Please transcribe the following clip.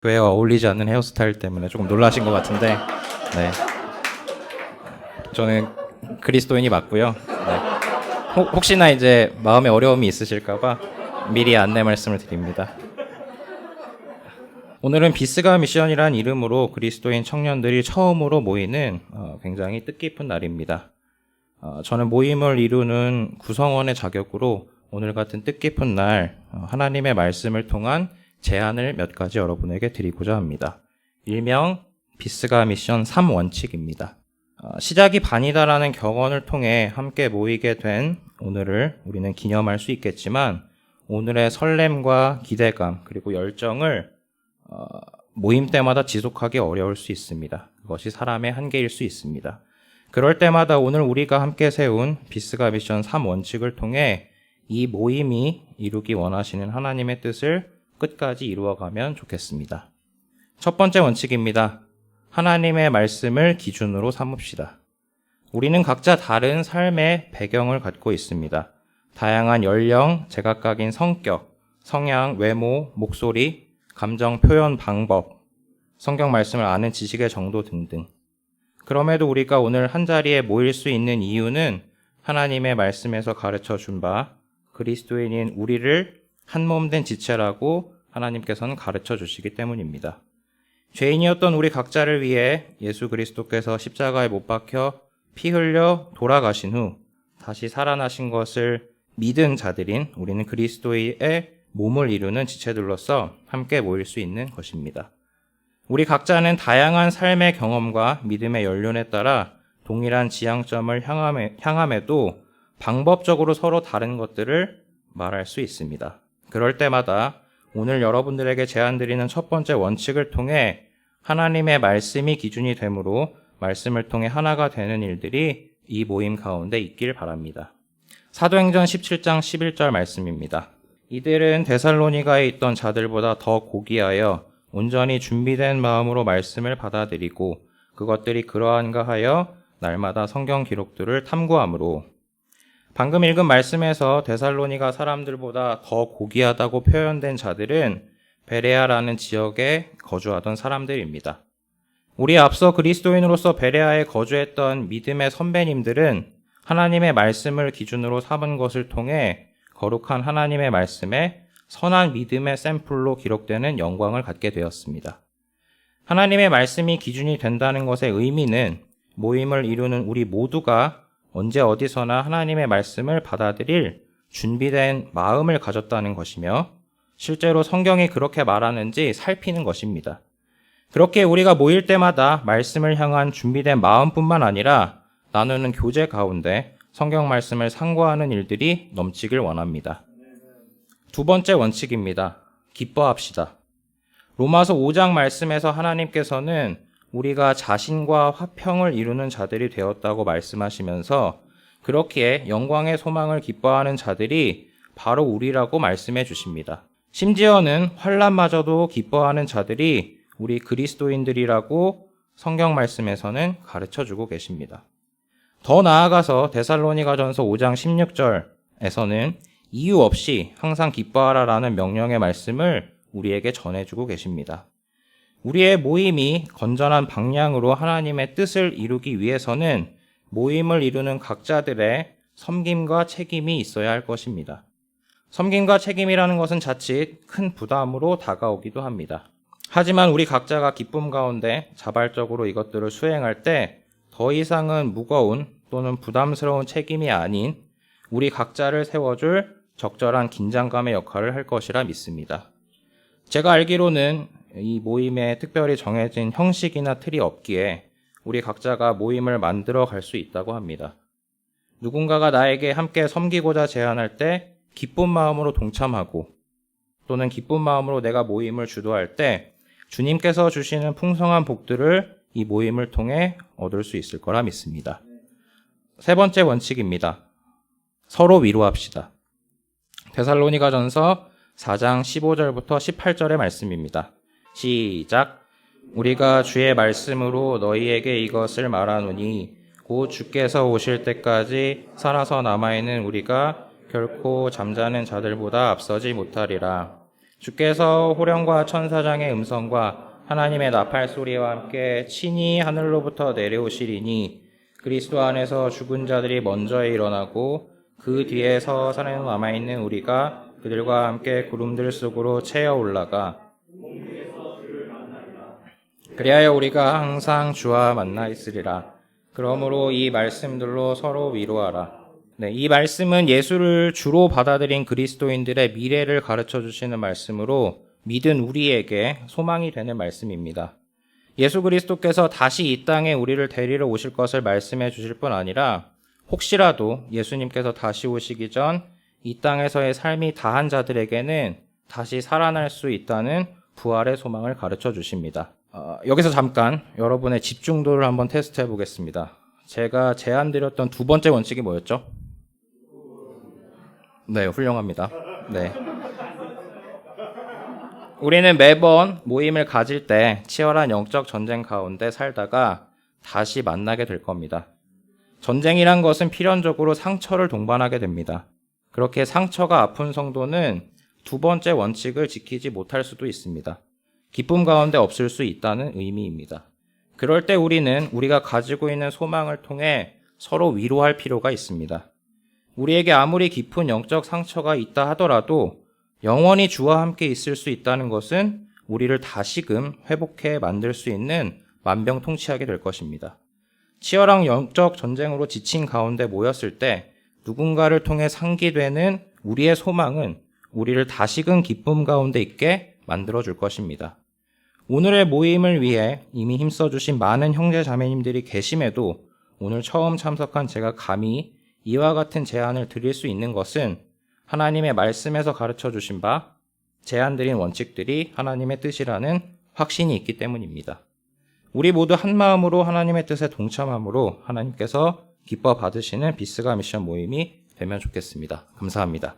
교회와 어울리지 않는 헤어스타일 때문에 조금 놀라신 것 같은데, 네. 저는 그리스도인이 맞고요. 네. 혹시나 이제 마음에 어려움이 있으실까봐 미리 안내 말씀을 드립니다. 오늘은 비스가 미션이란 이름으로 그리스도인 청년들이 처음으로 모이는 굉장히 뜻깊은 날입니다. 저는 모임을 이루는 구성원의 자격으로 오늘 같은 뜻깊은 날 하나님의 말씀을 통한 제안을 몇 가지 여러분에게 드리고자 합니다. 일명 비스가 미션 3원칙입니다. 시작이 반이다라는 격언을 통해 함께 모이게 된 오늘을 우리는 기념할 수 있겠지만 오늘의 설렘과 기대감 그리고 열정을 모임 때마다 지속하기 어려울 수 있습니다. 그것이 사람의 한계일 수 있습니다. 그럴 때마다 오늘 우리가 함께 세운 비스가 미션 3원칙을 통해 이 모임이 이루기 원하시는 하나님의 뜻을 끝까지 이루어가면 좋겠습니다. 첫 번째 원칙입니다. 하나님의 말씀을 기준으로 삼읍시다. 우리는 각자 다른 삶의 배경을 갖고 있습니다. 다양한 연령, 제각각인 성격, 성향, 외모, 목소리, 감정 표현 방법, 성경 말씀을 아는 지식의 정도 등등. 그럼에도 우리가 오늘 한자리에 모일 수 있는 이유는 하나님의 말씀에서 가르쳐 준 바 그리스도인인 우리를 한 몸 된 지체라고 하나님께서는 가르쳐 주시기 때문입니다. 죄인이었던 우리 각자를 위해 예수 그리스도께서 십자가에 못 박혀 피 흘려 돌아가신 후 다시 살아나신 것을 믿은 자들인 우리는 그리스도의 몸을 이루는 지체들로서 함께 모일 수 있는 것입니다. 우리 각자는 다양한 삶의 경험과 믿음의 연륜에 따라 동일한 지향점을 향함에도 방법적으로 서로 다른 것들을 말할 수 있습니다. 그럴 때마다 오늘 여러분들에게 제안드리는 첫 번째 원칙을 통해 하나님의 말씀이 기준이 되므로 말씀을 통해 하나가 되는 일들이 이 모임 가운데 있길 바랍니다. 사도행전 17장 11절 말씀입니다. 이들은 데살로니가에 있던 자들보다 더 고귀하여 온전히 준비된 마음으로 말씀을 받아들이고 그것들이 그러한가 하여 날마다 성경 기록들을 탐구함으로. 방금 읽은 말씀에서 데살로니가 사람들보다 더 고귀하다고 표현된 자들은 베레아라는 지역에 거주하던 사람들입니다. 우리 앞서 그리스도인으로서 베레아에 거주했던 믿음의 선배님들은 하나님의 말씀을 기준으로 삼은 것을 통해 거룩한 하나님의 말씀에 선한 믿음의 샘플로 기록되는 영광을 갖게 되었습니다. 하나님의 말씀이 기준이 된다는 것의 의미는 모임을 이루는 우리 모두가 언제 어디서나 하나님의 말씀을 받아들일 준비된 마음을 가졌다는 것이며 실제로 성경이 그렇게 말하는지 살피는 것입니다. 그렇게 우리가 모일 때마다 말씀을 향한 준비된 마음뿐만 아니라 나누는 교제 가운데 성경 말씀을 상고하는 일들이 넘치길 원합니다. 두 번째 원칙입니다. 기뻐합시다. 로마서 5장 말씀에서 하나님께서는 우리가 자신과 화평을 이루는 자들이 되었다고 말씀하시면서 그렇기에 영광의 소망을 기뻐하는 자들이 바로 우리라고 말씀해 주십니다. 심지어는 환난마저도 기뻐하는 자들이 우리 그리스도인들이라고 성경 말씀에서는 가르쳐 주고 계십니다. 더 나아가서 데살로니가전서 5장 16절에서는 이유 없이 항상 기뻐하라라는 명령의 말씀을 우리에게 전해주고 계십니다. 우리의 모임이 건전한 방향으로 하나님의 뜻을 이루기 위해서는 모임을 이루는 각자들의 섬김과 책임이 있어야 할 것입니다. 섬김과 책임이라는 것은 자칫 큰 부담으로 다가오기도 합니다. 하지만 우리 각자가 기쁨 가운데 자발적으로 이것들을 수행할 때 더 이상은 무거운 또는 부담스러운 책임이 아닌 우리 각자를 세워줄 적절한 긴장감의 역할을 할 것이라 믿습니다. 제가 알기로는 이 모임에 특별히 정해진 형식이나 틀이 없기에 우리 각자가 모임을 만들어 갈 수 있다고 합니다. 누군가가 나에게 함께 섬기고자 제안할 때 기쁜 마음으로 동참하고 또는 기쁜 마음으로 내가 모임을 주도할 때 주님께서 주시는 풍성한 복들을 이 모임을 통해 얻을 수 있을 거라 믿습니다. 세 번째 원칙입니다. 서로 위로합시다. 데살로니가전서 4장 15절부터 18절의 말씀입니다. 시작. 우리가 주의 말씀으로 너희에게 이것을 말하노니 곧 주께서 오실 때까지 살아서 남아있는 우리가 결코 잠자는 자들보다 앞서지 못하리라. 주께서 호령과 천사장의 음성과 하나님의 나팔 소리와 함께 친히 하늘로부터 내려오시리니 그리스도 안에서 죽은 자들이 먼저 일어나고 그 뒤에서 살아 남아있는 우리가 그들과 함께 구름들 속으로 채어 올라가 그리하여 우리가 항상 주와 만나 있으리라. 그러므로 이 말씀들로 서로 위로하라. 네, 이 말씀은 예수를 주로 받아들인 그리스도인들의 미래를 가르쳐 주시는 말씀으로 믿은 우리에게 소망이 되는 말씀입니다. 예수 그리스도께서 다시 이 땅에 우리를 데리러 오실 것을 말씀해 주실 뿐 아니라 혹시라도 예수님께서 다시 오시기 전 이 땅에서의 삶이 다한 자들에게는 다시 살아날 수 있다는 부활의 소망을 가르쳐 주십니다. 여기서 잠깐 여러분의 집중도를 한번 테스트해 보겠습니다. 제가 제안드렸던 두 번째 원칙이 뭐였죠? 네, 훌륭합니다. 네. 우리는 매번 모임을 가질 때 치열한 영적 전쟁 가운데 살다가 다시 만나게 될 겁니다. 전쟁이란 것은 필연적으로 상처를 동반하게 됩니다. 그렇게 상처가 아픈 성도는 두 번째 원칙을 지키지 못할 수도 있습니다. 기쁨 가운데 없을 수 있다는 의미입니다. 그럴 때 우리는 우리가 가지고 있는 소망을 통해 서로 위로할 필요가 있습니다. 우리에게 아무리 깊은 영적 상처가 있다 하더라도 영원히 주와 함께 있을 수 있다는 것은 우리를 다시금 회복해 만들 수 있는 만병통치약이 될 것입니다. 치열한 영적 전쟁으로 지친 가운데 모였을 때 누군가를 통해 상기되는 우리의 소망은 우리를 다시금 기쁨 가운데 있게 만들어줄 것입니다. 오늘의 모임을 위해 이미 힘써주신 많은 형제 자매님들이 계심에도 오늘 처음 참석한 제가 감히 이와 같은 제안을 드릴 수 있는 것은 하나님의 말씀에서 가르쳐 주신 바 제안드린 원칙들이 하나님의 뜻이라는 확신이 있기 때문입니다. 우리 모두 한 마음으로 하나님의 뜻에 동참함으로 하나님께서 기뻐 받으시는 비스가 미션 모임이 되면 좋겠습니다. 감사합니다.